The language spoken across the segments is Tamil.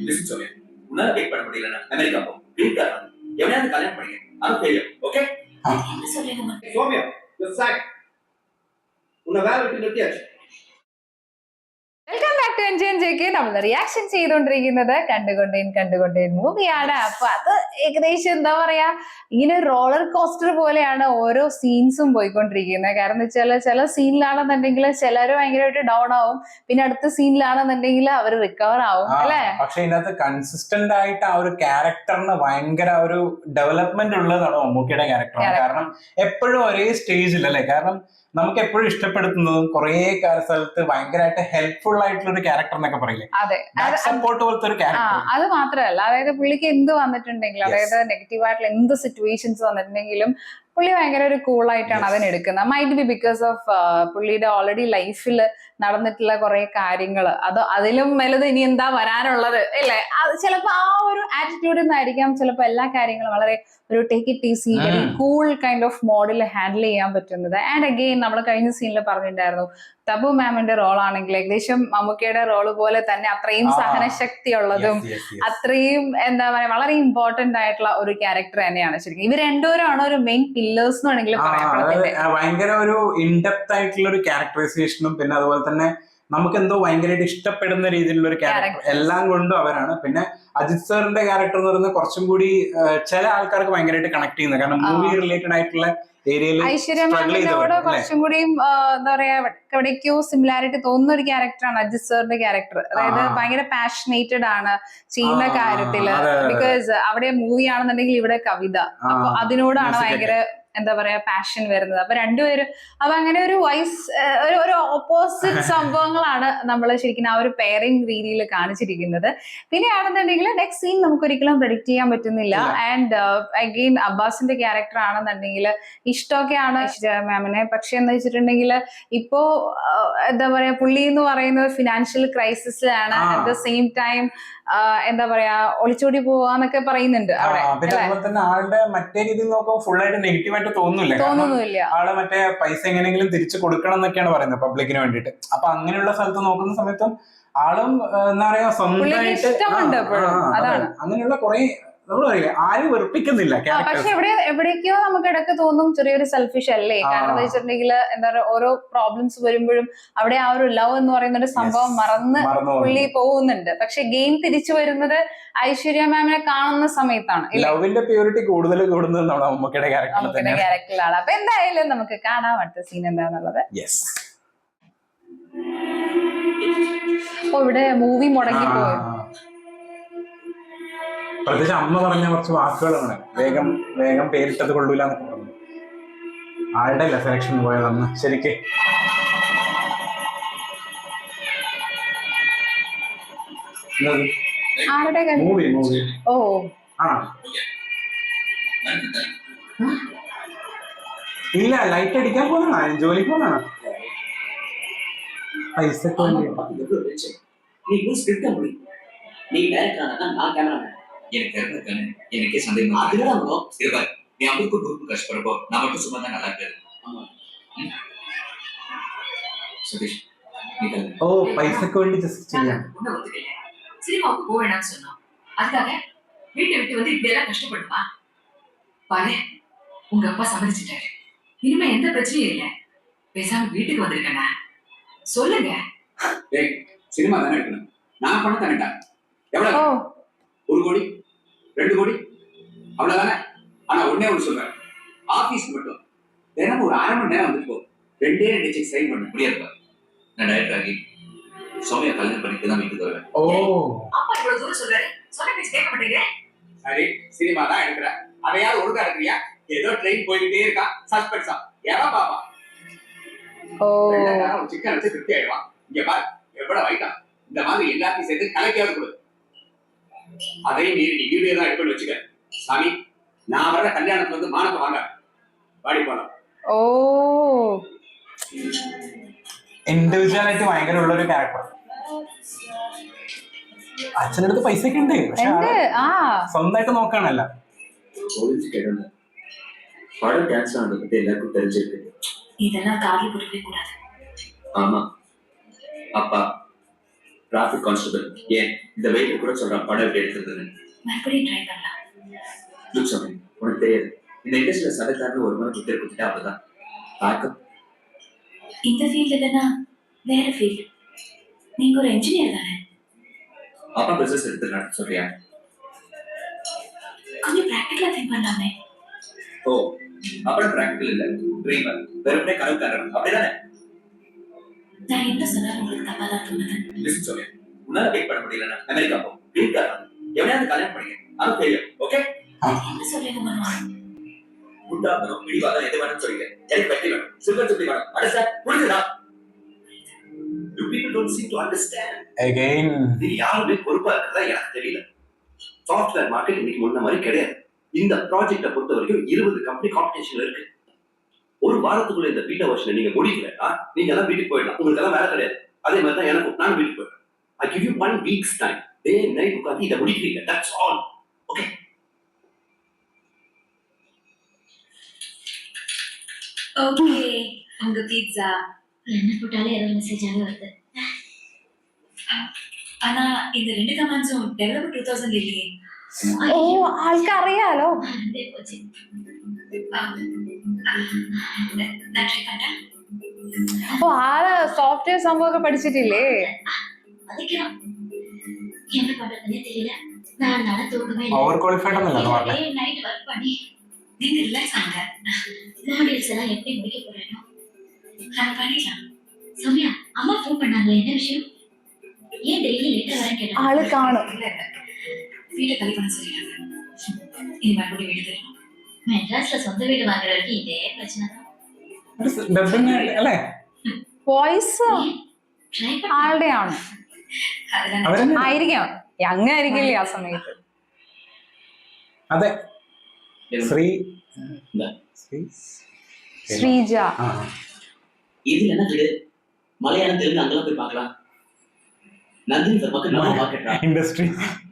லிசன் சோமியா, உன்னால டேக் பண்ண முடியலன்னா அமெரிக்கா போ. கிரீன் கார்டு வாங்கு. எவனையாவது கல்யாணம் பண்ணிக்க. அது ஃபெயிலியர். ஓகே? என்ன சொல்றீங்க? Sowmya, you suck. உன்னை வேலை விட்டு நிறுத்தியாச்சு. Welcome back to NJNJK. നമ്മൾ റിയാക്ഷൻ ചെയ്തുകൊണ്ടിരിക്കുന്നത് കണ്ടുകൊണ്ടേൻ മൂവിയാണ്. അപ്പൊ അത് ഏകദേശം എന്താ പറയാ, ഇങ്ങനെ റോളർ കോസ്റ്റർ പോലെയാണ് ഓരോ സീൻസും പോയിക്കൊണ്ടിരിക്കുന്നത്. കാരണം എന്ന് വെച്ചാൽ ചില സീനിലാണെന്നുണ്ടെങ്കിൽ ചിലര് ഭയങ്കരമായിട്ട് ഡൗൺ ആവും, പിന്നെ അടുത്ത സീനിലാണെന്നുണ്ടെങ്കിൽ അവർ റിക്കവർ ആവും അല്ലെ. പക്ഷെ ഇതിനകത്ത് കൺസിസ്റ്റന്റ് ആയിട്ട് ആ ഒരു ക്യാരക്ടറിന് ഭയങ്കര ഒരു ഡെവലപ്മെന്റ് ഉള്ളതാണ് മമ്മൂക്കിയുടെ ക്യാരക്ടർ. കാരണം എപ്പോഴും ഒരേ സ്റ്റേജിൽ അല്ലെ, കാരണം നമുക്ക് എപ്പോഴും ഇഷ്ടപ്പെടുത്തുന്നതും കുറെ സ്ഥലത്ത് ഭയങ്കരമായിട്ട് ഹെൽപ്ഫുൾ ആയിട്ടുള്ള ഒരു ക്യാരക്ടർ എന്നൊക്കെ പറയില്ലേ, സപ്പോർട്ട് പോലത്തെ ഒരു ക്യാരക്ടർ. അത് മാത്രമല്ല, അതായത് പുള്ളിക്ക് എന്ത് വന്നിട്ടുണ്ടെങ്കിലും, അതായത് നെഗറ്റീവ് ആയിട്ടുള്ള എന്ത് സിറ്റുവേഷൻസ് വന്നിട്ടുണ്ടെങ്കിലും പുള്ളി ഭയങ്കര ഒരു കൂളായിട്ടാണ് അതിനെടുക്കുന്നത്. മൈറ്റ് ബി ബിക്കോസ് ഓഫ് പുള്ളിയുടെ ഓൾറെഡി ലൈഫിൽ നടന്നിട്ടുള്ള കുറെ കാര്യങ്ങൾ, അതിലും വലുത് ഇനി എന്താ വരാനുള്ളത് അല്ലേ. ചിലപ്പോ ആ ഒരു ആറ്റിറ്റ്യൂഡിൽ നിന്നായിരിക്കാം ചിലപ്പോ എല്ലാ കാര്യങ്ങളും വളരെ ഒരു take it easy, very cool kind of മോഡിൽ ഹാൻഡിൽ ചെയ്യാൻ പറ്റുന്നത്. ആൻഡ് അഗെയിൻ നമ്മൾ കഴിഞ്ഞ സീനിൽ പറഞ്ഞിട്ടുണ്ടായിരുന്നു, തബു മാമിന്റെ റോൾ ആണെങ്കിൽ ഏകദേശം മമ്മൂക്കയുടെ റോള് പോലെ തന്നെ അത്രയും സഹനശക്തി ഉള്ളതും അത്രയും എന്താ പറയാ വളരെ ഇമ്പോർട്ടന്റ് ആയിട്ടുള്ള ഒരു ക്യാരക്ടർ തന്നെയാണ് ശരിക്കും. ഇവർ രണ്ടുപേരാണ് ഒരു മെയിൻ പില്ലേഴ്സ് എന്ന് വേണമെങ്കിൽ പറയാം. ഭയങ്കര ഒരു ഇൻഡെപ്ത് ആയിട്ടുള്ള ഒരു ക്യാരക്ടറൈസേഷനും പിന്നെ അതുപോലെ തന്നെ നമുക്ക് എന്തോ ഭയങ്കരമായിട്ട് ഇഷ്ടപ്പെടുന്ന രീതിയിലുള്ള ഒരു ക്യാരക്ടർ എല്ലാം കൊണ്ടും അവരാണ്. പിന്നെ അജിത് സാറിന്റെ ക്യാരക്ടർ എന്ന് പറയുന്നത് കുറച്ചും കൂടി ചില ആൾക്കാർക്ക് ഭയങ്കരമായിട്ട് കണക്ട് ചെയ്യുന്നത്, കാരണം മൂവി റിലേറ്റഡ് ആയിട്ടുള്ള ഐശ്വര്യമാമിനോട് കുറച്ചും കൂടിയും എന്താ പറയാ എവിടേക്കോ സിമിലാരിറ്റി തോന്നുന്ന ഒരു ക്യാരക്ടറാണ് അജിത് സാറിന്റെ ക്യാരക്ടർ. അതായത് ഭയങ്കര പാഷനേറ്റഡ് ആണ് ചെയ്യുന്ന കാര്യത്തില്. ബിക്കോസ് അവിടെ മൂവി ആണെന്നുണ്ടെങ്കിൽ ഇവിടെ കവിത, അപ്പൊ അതിനോടാണ് ഭയങ്കര എന്താ പറയാ പാഷൻ വരുന്നത്. അപ്പൊ രണ്ടുപേരും അപ്പൊ അങ്ങനെ ഒരു ഒരു ഓപ്പോസിറ്റ് സംഭവങ്ങളാണ് നമ്മൾ ശരിക്കും ആ ഒരു പെയറിംഗ് രീതിയിൽ കാണിച്ചിരിക്കുന്നത്. പിന്നെയാണെന്നുണ്ടെങ്കിൽ നെക്സ്റ്റ് സീൻ നമുക്ക് ഒരിക്കലും പ്രെഡിക്ട് ചെയ്യാൻ പറ്റുന്നില്ല. ആൻഡ് അഗെയിൻ അബ്ബാസിന്റെ ക്യാരക്ടർ ആണെന്നുണ്ടെങ്കിൽ ഇഷ്ടമൊക്കെയാണ് മാമിനെ, പക്ഷെ എന്ന് വെച്ചിട്ടുണ്ടെങ്കിൽ ഇപ്പോ എന്താ പറയാ പുള്ളി എന്ന് പറയുന്നത് ഫിനാൻഷ്യൽ ക്രൈസിസിലാണ്. അറ്റ് ദ സെയിം ടൈം എന്താ പറയാ ഒളിച്ചോടി പോവാന്നൊക്കെ പറയുന്നുണ്ട് അവിടെ. ആളുടെ മറ്റേ രീതിയിൽ നോക്കുമ്പോൾ ഫുൾ ആയിട്ട് നെഗറ്റീവ് ആയിട്ട് തോന്നുന്നില്ല. ആള് മറ്റേ പൈസ എങ്ങനെയെങ്കിലും തിരിച്ചു കൊടുക്കണം എന്നൊക്കെയാണ് പറയുന്നത് പബ്ലിക്കിന് വേണ്ടിയിട്ട്. അപ്പൊ അങ്ങനെയുള്ള സ്ഥലത്ത് നോക്കുന്ന സമയത്തും ആളും എന്താ പറയാ സ്വന്തമായിട്ട് അങ്ങനെയുള്ള കുറെ നമ്മൾ പറയില്ല ആരും വെറുപ്പിക്കുന്നില്ല. പക്ഷെ എവിടേക്കോ നമുക്ക് ഇടയ്ക്ക് തോന്നും ചെറിയൊരു സെൽഫിഷ് അല്ലേ. കാരണം എന്താ വെച്ചിട്ടുണ്ടെങ്കിൽ എന്താ പറയുക ഓരോ പ്രോബ്ലംസ് വരുമ്പോഴും അവിടെ ആ ഒരു ലവ് എന്ന് പറയുന്ന ഒരു സംഭവം മറന്ന് പുള്ളി പോകുന്നുണ്ട്. പക്ഷെ ഗെയിം തിരിച്ചു വരുന്നത് ഐശ്വര്യ മാമിനെ കാണുന്ന സമയത്താണ്. ലവിന്റെ പ്യൂരിറ്റി കൂടുതൽ കൂടുന്നത് മമ്മൂക്കയുടെ ക്യാരക്ടറിലാണ്. അപ്പൊ എന്തായാലും നമുക്ക് കാണാം അടുത്ത സീൻ എന്താന്നുള്ളത്. അപ്പൊ ഇവിടെ മൂവി മുടങ്ങിപ്പോയി. പ്രത്യേകിച്ച് അമ്മ പറഞ്ഞ കുറച്ച് വാക്കുകളാണ്, വേഗം വേഗം പേരിട്ടത് കൊള്ളൂല എന്നൊക്കെ പറഞ്ഞു. ആളുടെ അല്ല സെലക്ഷൻ പോയത് അന്ന് ശരിക്ക്. മൂവി ഓ ഇല്ല, ലൈറ്റ് അടിക്കാൻ പോകുന്നതാണ്, ജോലിക്ക് പോകുന്നതാണ്. പൈസക്ക് വേണ്ടി எனக்கே சந்தேகம். அதுதான் நீ அவருக்கு குரூப் கஷ்டப்படுறப்போ நான் மட்டும் சும்மா தான் நல்லா இருக்காது. சதீஷ் ஓ பைசக்கு வேண்டி ஜஸ்ட் ചെയ്യാം. சினிமாவுக்கு போக வேணாம்னு சொன்னோம், அதுக்காக வீட்டை விட்டு வந்து இப்படி எல்லாம் கஷ்டப்படுமா? பாரு உங்க அப்பா சம்மதிச்சிட்டாரு, இனிமே எந்த பிரச்சனையும் இல்லை, பேசாம வீட்டுக்கு வந்திருக்கேன்னா சொல்லுங்க. சினிமா தானே எடுக்கணும், நான் பண்ண தானேட்டா. எவ்வளவு? 1 கோடி 2 கோடி அவ்வளவுதானே. ஆனா ஒன்னே ஒன்று சொல்றேன், ஆபீஸ்க்கு மட்டும் தினமும் ஒரு 1/2 மணி நேரம் வந்துட்டு போ. 2 செக் சைன் பண்ண முடியாது. நான் டைரக்டர் ஆகி சோமியா கல்யாணம் பண்ணிட்டு தான் வீட்டுக்கு வருவேன். ஓ அப்பா இவ்வளவு தூரம் சொல்றாரு, சொன்ன பேச்சு கேட்க மாட்டேங்க. சரி சினிமா தான் எடுக்கிறேன், அதையாவது ஒழுங்கா எடுக்கிறியா? ஏதோ ட்ரெயின் போயிட்டே இருக்கா, சஸ்பென்ஸா எவா பாப்பா. ஒரு சிக்கன் வச்சு திருப்தி ஆயிடுவான். இங்க பாரு எவ்வளவு வைட்டா, இந்த மாதிரி எல்லாத்தையும் சேர்த்து கலைக்காவது கொடு. அதையும் மீறி நீ வீடியோ தான் எடுத்து வச்சுக்க. சாமி நான் வர கல்யாணத்துக்கு வந்து மானத்தை வாங்க வாடி போலாம். ഓ ഇൻഡിവിജ്വലായിട്ട് ഭയങ്കര ഉള്ളൊരു ക്യാരക്ടർ. അച്ഛനടുത്ത് പൈസ ഒക്കെ ഉണ്ട്, പക്ഷെ സ്വന്തമായിട്ട് നോക്കാനല്ല. படம் கேன்சல் ஆனதை பத்தி எல்லாருக்கும் தெரிஞ்சிருக்கு. இதெல்லாம் காதுல போட்டுக்கவே கூடாது. ஆமா அப்பா டிராஃபிக் கான்ஸ்டபிள் ஏன் இந்த வெயிட் கூட சொல்றான் படம் எப்படி எடுத்துருந்தது. மறுபடியும் ட்ரை பண்ணலாம். லுக் சொல்றேன் உனக்கு தெரியாது இந்த இண்டஸ்ட்ரியில சடக்காரன்னு ஒரு முறை குத்திர குத்திட்டா அப்படிதான் பார்க்க. இந்த ஃபீல்ட் இல்லைன்னா வேற ஃபீல்ட். நீங்க ஒரு இன்ஜினியர் தானே? அப்பா பிசினஸ் எடுத்துக்கலாம் சொல்றியா? கொஞ்சம் ப்ராக்டிகலா திங்க் பண்ணலாமே. ஓ அப்புறம் பிராக்டிகல் இல்ல ட்ரீமர் வெறுமனே கனவுக்காரன் அப்படிதானே? நான் என்ன சொன்னாலும் உங்களுக்கு தப்பா தான் தோணுது. லிசன் சொல்றேன் உன்னால வெயிட் பண்ண முடியலன்னா அமெரிக்கா போ வீட்டுல எவனையாவது கல்யாணம் பண்ணிக்க அது ஃபெயிலியர். ஓகே என்ன சொல்றீங்க மனோ? உண்டாகணும் பிடிவாதம் எது வேணும்னு சொல்லிக்க. எனக்கு வெற்றி வேணும் சில்வர் சுத்தி வேணும் அண்டர்ஸ்டாண்ட் புரிஞ்சுதா? You people don't seem to understand. Again. நீ யாருமே பொறுப்பா இருக்கிறதா எனக்கு தெரியல. சாஃப்ட்வேர் மார்க்கெட் இன்னைக்கு முன்ன மாதிரி கிடையாது. இந்த ப்ராஜெக்ட பொறுத்த வரைக்கும் 20 கம்பெனி காம்படிஷன்ல இருக்கு. ஒரு வாரத்துக்குள்ள இந்த பீட்டா வெர்ஷனை நீங்க முடிக்கலன்னா நீங்க எல்லாம் வீட்டுக்கு போயிடலாம். உங்களுக்கு எல்லாம் வேலை கிடையாது. அதே மாதிரி தான் எனக்கு நானும் வீட்டுக்கு போயிடுறேன். I give you 1 week's time. Day night உட்காந்து இதை முடிக்கிறீங்க. That's all. Okay. ஓகே உங்க பீட்சா. என்ன போட்டாலே ஏதோ மெசேஜாவே வருது. ஆனா இந்த 2 கமெண்ட்ஸும் டெவலப்பர் 2000 இல்லையே. ഓ ആൾക്കറിയാലോ. மறந்தே போச்சு. நான் ட்ரை பண்றேன். അപ്പൊ ആള് സോഫ്റ്റ്വെയർ സംഭവമൊക്കെ പഠിച്ചിട്ടില്ലേ? அதுக்குதான் என்ன பண்றதுன்னே தெரியல. 4 நாளா தூக்கமே இல்லை. ஓவர் குவாலிஃபைட் ஒന്നുமில்ல. நைட் ஒர்க் பண்ணி நீங்க ரிலாக்ஸ் ஆகுங்க. மாடியூல்ஸ் எல்லாம் எப்படி முடிக்க போறேனோ. நம்ம பண்ணிக்கலாம். சௌமியா அம்மா ஃபோன் பண்ணாங்களே, என்ன விஷயம்? ஏன் டெய்லி லேட்டா வரேன் கேட்டா? ആള് കാണും. இல்ல வீட்டை கலி பண்ண சொல்லிட்டாங்க. இனி மறுபடியும் வீடு தெரியும். மெட்ராஸ்ல சொந்த வீடு வாங்குற வரைக்கும் இதே பிரச்சனை தான். ഡബിങ് അല്ലേ? വോയിസ് ட்ரை ആളുടെ ആണ് அதெல்லாம் അവരെന്നെ ആയിരിക്കാം. യങ് ആയിരിക്കില്ലേ ആ സമയത്ത്. അതെ ശ്രീ ശ്രീ ശ്രീജ. ആ இது என்ன வீடு? மலையாளம் தெலுங்கு அங்கெல்லாம் போய் பார்க்கலாம். நந்தினி ஃபர்மாக்கு நம்ம மார்க்கெட்டா ഇൻഡസ്ട്രി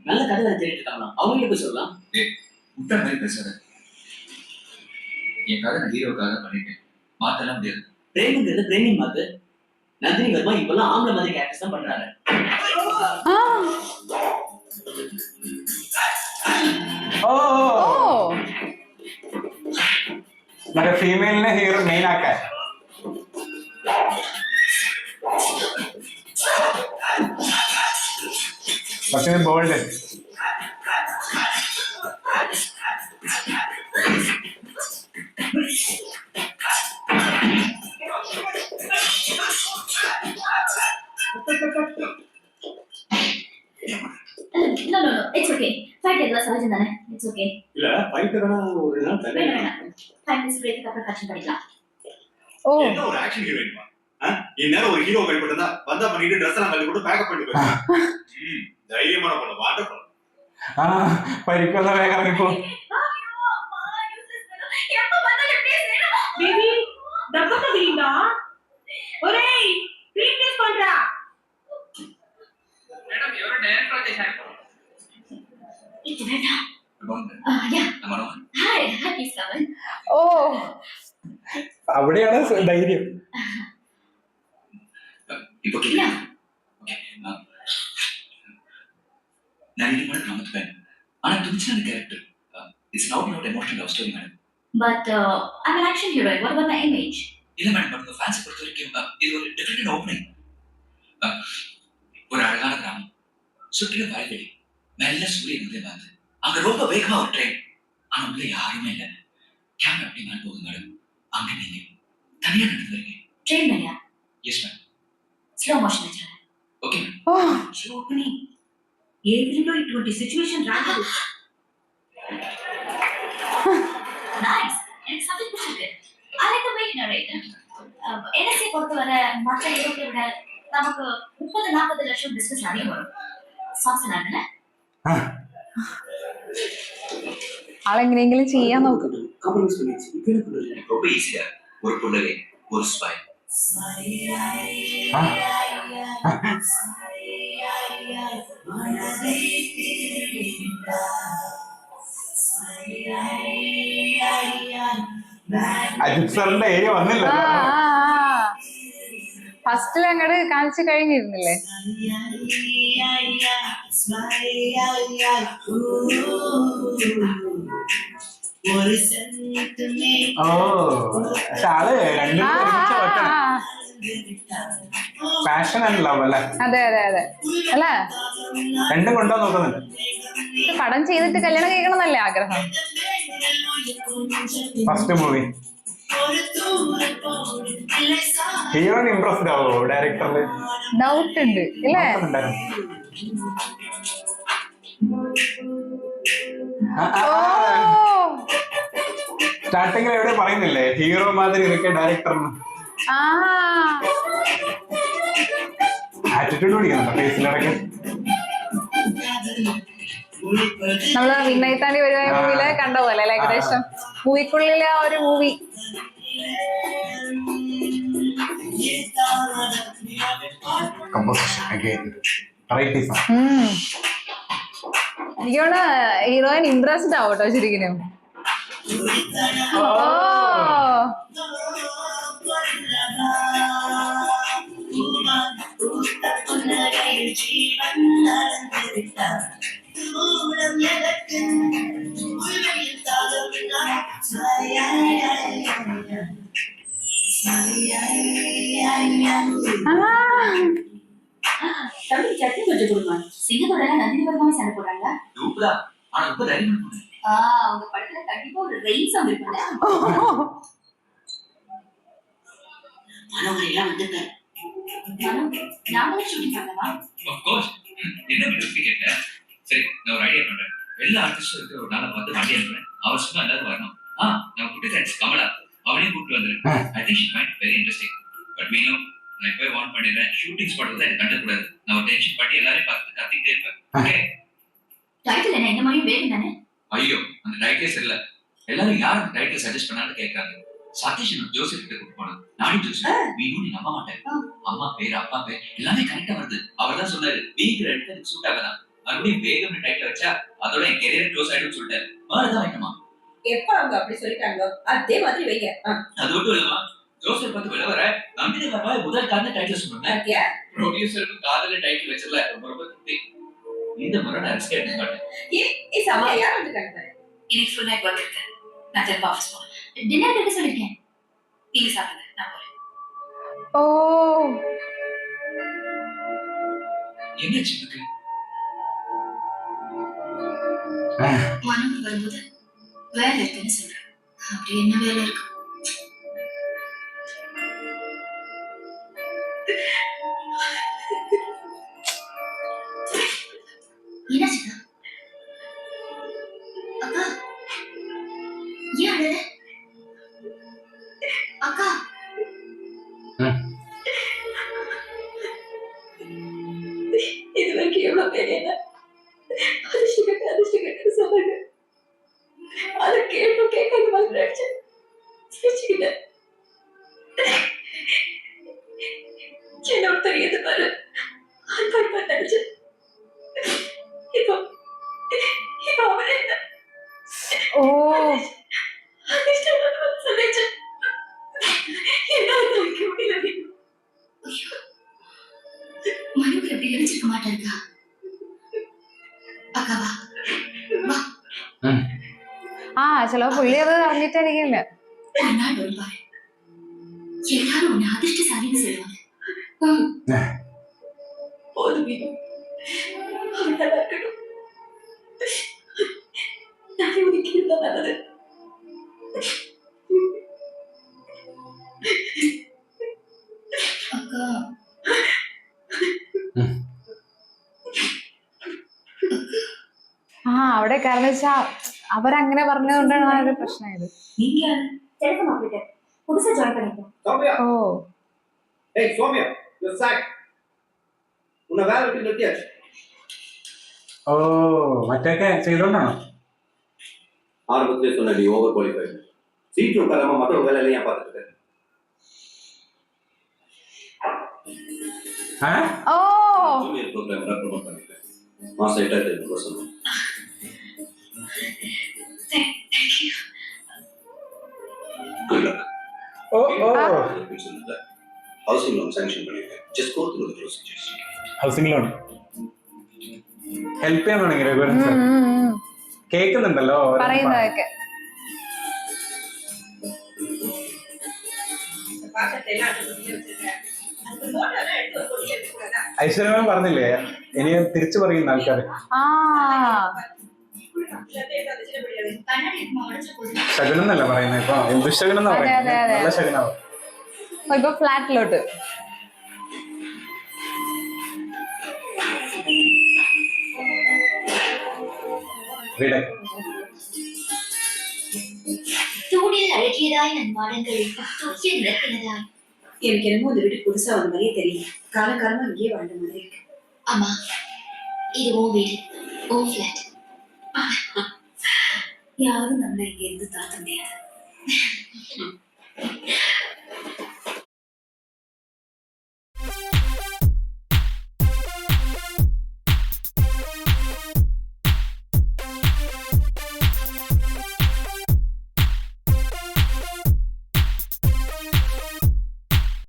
நல்ல கதை தேடிட்டு இருக்காங்களா? அவங்க கிட்ட போய் சொல்லலாம். முட்டை மாதிரி பேசாத. என் கதை நான் ஹீரோக்காக பண்ணிட்டேன். மாத்தலாம் முடியாது. பிரேமிங்கிறது பிரேமிங் மாத்து. நந்தினி வர்மா இப்பெல்லாம் ஆம்பளை மாதிரி கேரக்டர்ஸ் தான் பண்றாங்க. ആ ഓ ഓ മറ്റേ ഫീമെയിലിനെ ഹീറോ മെയിൻ ആക്കാൻ. പക്ഷേ bold No, it's okay. Fight எல்லாம் சகஜம் தானே. It's okay. இல்ல ஃபைட் வேணா ஒரு நாள் தள்ளி. வேணாம். 5 minutes break அப்புறம் கட்சி பண்ணிக்கலாம். ഓ என்ன ஒரு ஆக்ஷன் ஹீரோயின்மா? இந்நேரம் ஒரு ஹீரோ கைப்பட்டதா வந்தா பண்ணிட்டு ட்ரெஸ் எல்லாம் கழட்டி போட்டு பேக்கப் பண்ணிட்டு போயிடுவாங்க. தைரியமான பொண்ணு வாட்டர் ആ പരിക്കുന്ന വേഗം ഇറങ്ങിപ്പോ. பேபி டப்பா வீண்டா ஒரேய் ப்ளீஸ் பண்றா. மேடம் இவர டைரக்டர் ஆச்சே. இது வேண்டாம். ரொம்ப யா. நம்ம ஹாய் ப்ளீஸ் கம் இன். ഓ അവിടെയാണ് ധൈര്യം. இப்போ கேக்குதா? ஓகே. நான் இது மட்டும் காமிப்பேன். ஆனா துணிச்சலான character. It's not emotional love story madam. But I'm an action heroine. What about my image? இல்ல மேடம் உங்க ஃபேன்ஸ் பொறுத்த வரைக்கும் இது ஒரு டிஃபரெண்ட் ஓப்பனிங். ஒரு அழகான கிராமம் சுற்றிலும் வயல்வெளி மெல்ல சூரியன் உதயம் வந்து அங்க ரொம்ப வேகமா ஒரு ட்ரெயின். ஆனா உள்ள யாருமே இல்லை. கேமரா அப்படி மேல போகுது மேடம். அங்க நீங்க தனியா நடந்து வரீங்க. Train பண்ணியா? Yes ma'am. Slow motion வச்சிருங்க. ஓகே ഓ ஸ்லோ பண்ணி ఏ ఫిల్మ్లో ఇటువంటి సిచువేషన్ రాదు. Nice. எனக்கு சப்ஜெக்ட் பிடிச்சிருக்கு. I like the way you narrate. NSA பொறுத்தவரை மற்ற ஹீரோக்களை விட நமக்கு 30-40 லட்சம் பிசினஸ் அதிகம் வரும். சாங்ஸ் நல்லா ആളെങ്ങനെയെങ്കിലും ചെയ്യാൻ നോക്കും. காம்ப்ரமைஸ் பண்ணிடுச்சு. இப்போ என்ன பண்றது? ரொம்ப ஈஸியா ஒரு புன்னகை ஒரு ஸ்மைல். അജിത് സാറിന്റെ ഏരിയ വന്നില്ല. ആ ഫസ്റ്റിൽ അങ്ങോട്ട് കാണിച്ചു കഴിഞ്ഞിരുന്നില്ലേ? ഓ പക്ഷെ ആള് രണ്ടും പാഷൻ ആൻഡ് ലവ് അല്ലേ? അതെ അതെ അതെ അല്ലേ? രണ്ടും കൊണ്ടുപോകാൻ നോക്കുന്നുണ്ട്. പടം ചെയ്തിട്ട് കല്യാണം കഴിക്കണമെന്നല്ലേ ആഗ്രഹം? ഫസ്റ്റ് മൂവി ഹീറോയിൻ ഇംപ്രസ്ഡ് ആവോ ഡയറക്ടറില്? ഡൗട്ട് ഉണ്ട് അല്ലേ? സ്റ്റാർട്ടിങ്ങിൽ എവിടെ പറയുന്നില്ലേ ഹീറോ മാതിരി ഇരിക്കെ ഡയറക്ടറിന് ആറ്റിറ്റ്യൂഡ് പിടിക്കുന്നുണ്ടോ ഫേസിലിടയ്ക്ക്? നമ്മള് വിണ്ണൈത്താണ്ടി വരുവായ മൂവിയില് കണ്ട പോലെ അല്ലെ? ഏകദേശം മൂവിക്കുള്ളിലെ ആ ഒരു മൂവി. എനിക്കോട് ഹീറോയിൻ ഇൻട്രസ്റ്റ് ആവട്ടോ ശരിക്കും. தம்பி சட்னி கொஞ்சம் கொடுமா. சிங்கத்தோட நந்தினி பர்மாவை சண்டை போடுறாங்க. அவங்க படத்துல கண்டிப்பா ஒரு ரெயின் சாங் இருக்குல்ல. மனோகர் எல்லாம் வந்துட்டார். நாமளே ஷூட்டிங் பண்ணலாமா? Of course. என்ன பிடிச்சி கேட்ட? சரி நான் ஒரு ஐடியா பண்றேன். எல்லா ஆர்டிஸ்டும் ஒரு நாளை பார்த்து வண்டி அனுப்புறேன். அவசியமா எல்லாரும் வரணும். நான் குட்டி ஃப்ரெண்ட்ஸ் கமலா அவளையும் கூப்பிட்டு வந்துடுறேன். I think she mind very interesting. But மீனோ நான் போய் வார்ன் பண்ணிடுறேன். ஷூட்டிங் ஸ்பாட் வந்து எனக்கு கண்டக்கூடாது. நான் ஒரு டென்ஷன் பண்ணி எல்லாரையும் பார்த்து கத்திக்கிட்டே இருப்பேன். ஓகே? டைட்டில் என்ன இந்த மாதிரி வேணும் தானே? ஐயோ அந்த டைட்டில்ஸ் இல்ல. எல்லாரும் யார் அந்த டைட்டில் சஜஸ்ட் பண்ணாலும் கேட்காது. சதீஷ் ஜோசியர் கிட்ட கூப்பிட்டு போனது. நானி ஜோசியர் வீணு நீ நம்ப மாட்டேன். அம்மா பேர் அப்பா பேர் எல்லாமே கரெக்டா வருது. அவர் தான் சொன்னாரு வீக் ரெண்டு எனக்கு சூட் ஆகலாம். மறுபடியும் வேகம் டைட்டில் வச்சா அதோட என் கெரியர் க்ளோஸ் ஆயிடும் சொல்லிட்டாரு. வேறதான் வைக்கணுமா? எப்ப அவங்க அப்படி சொல்லிட்டாங்களோ அதே மாதிரி வைங்க. அது மட்டும் இல்லமா ஜோசியர் பார்த்து விளவர நம்பிக்கை வரவா முதல் காரண டைட்டில் சொன்னாங்க. ப்ரொடியூசருக்கு காதல டைட்டில் வச்சல ரொம்ப ரொம்ப திருப்தி. இந்த முறை நான் ரிஸ்க் எடுக்க மாட்டேன். ஏய் சமயா யார் வந்துட்டாங்க? இன்னைக்கு ஃபுல் நைட் ஒர்க் இருக்கு. நான் திரும்ப ஆஃபீஸ் போறேன். டின்னர் எடுக்க சொல்லிருக்கேன். நீங்க சாப்பிடுங்க, நான் போறேன். ஓ என்ன சின்னுக்கு மனோகர் வரும்போது வேலை இருக்குன்னு சொல்றேன். அப்படி என்ன வேலை இருக்கு? என்னாச்சுக்கா? அக்கா ஏன் அழற? அக்கா இது வரைக்கும் எவ்வளவு பேர் என்ன அதிர்ஷ்டம் சொன்னாங்க. அதை கேட்டும் கேட்காத மாதிரி நினைச்சேன். சிரிச்சுக்கிட்டேன். என்னோட தெரியுது பாரு அன்பா நினைச்சேன். இப்போ இப்போ அவரே என்ன ஓ அதிர்ஷ்டம் சொல்லிச்சு. என்னால வைக்க முடியல. மனோகர் அப்படி நினைச்சிருக்க மாட்டாருக்கா. அக்காவா ചിലപ്പോ പുള്ളി അത് അറിഞ്ഞിട്ടായിരിക്കില്ല. ஒரு நாள் வருவாரு. எல்லாரும் உன்னை அதிர்ஷ்டசாலின்னு சொல்லுவாங்க. போதுமே அவன் நல்லா இருக்கணும். நான் உனக்கு இருந்தா நல்லது. அக்கா അവിടെ കാരണം വെച്ചാ അവരങ്ങനെ പറഞ്ഞതുകൊണ്ടാണ് ആ ഒരു പ്രശ്നമായത്. நீங்க யாரு? Cellphone operator. புதுசா ஜாயின் பண்ணிருக்கோம். சௌமியா, ഓ ஏய் சௌமியா, யூ சாக். உன்னை வேலை விட்டு நிறுத்தியாச்சு. ഓ മറ്റൊക്കെ ചെയ്തോണ്ടാണോ? ஆரம்பத்திலே சொன்ன நீ ஓவர் குவாலிஃபைடு. சீட்டு உட்காராம மற்ற வேலையில ஏன் பார்த்துட்டு இருக்க? ഓ ஜூனியர் ப்ரோக்ராம் ப்ரோமோட் பண்ணிட்டேன். மாசம் 8,500 சொன்னேன். Thank you. Good luck. ഓ ഓ சொல்லுங்க. ஹவுசிங் லோன் சாங்ஷன் பண்ணிருக்கேன். Just go through the procedures. Housing loan help ചെയ്യാൻ തുടങ്ങി രഘുവരൻ സർ. കേൾക്കുന്നുണ്ടല്ലോ ഓരോ പറയുന്നതൊക്കെ. ഐശ്വര്യ മാം പറഞ്ഞില്ലേ ഇനി തിരിച്ചു പറയുന്ന ആൾക്കാർ ആ கண்ணாடி இருக்குமா உடச்சு போகுது. ശകുനം എന്നല്ല പറയുന്നത്. ഇപ്പൊ ദുശകുനം എന്നാ അതെ, പറയുന്നത്. അതെ, അതെ. നല്ല ശകുനാവും. ഇപ്പൊ ഫ്ലാറ്റിലോട്ട് தூணில் அழகியதாய் நன் மாடங்கள் தூக்கிய நிறக்கிறதாய். எனக்கு என்னமோ இந்த வீட்டு புதுசா வந்த மாதிரியே தெரியல. காலகாலமா இங்கேயே வாழ்ந்த மாதிரி இருக்கு. அம்மா, இது உன் வீடு, உன் ஃபிளாட். யாரும் நம்மள இங்க இருந்து தாக்க முடியாது.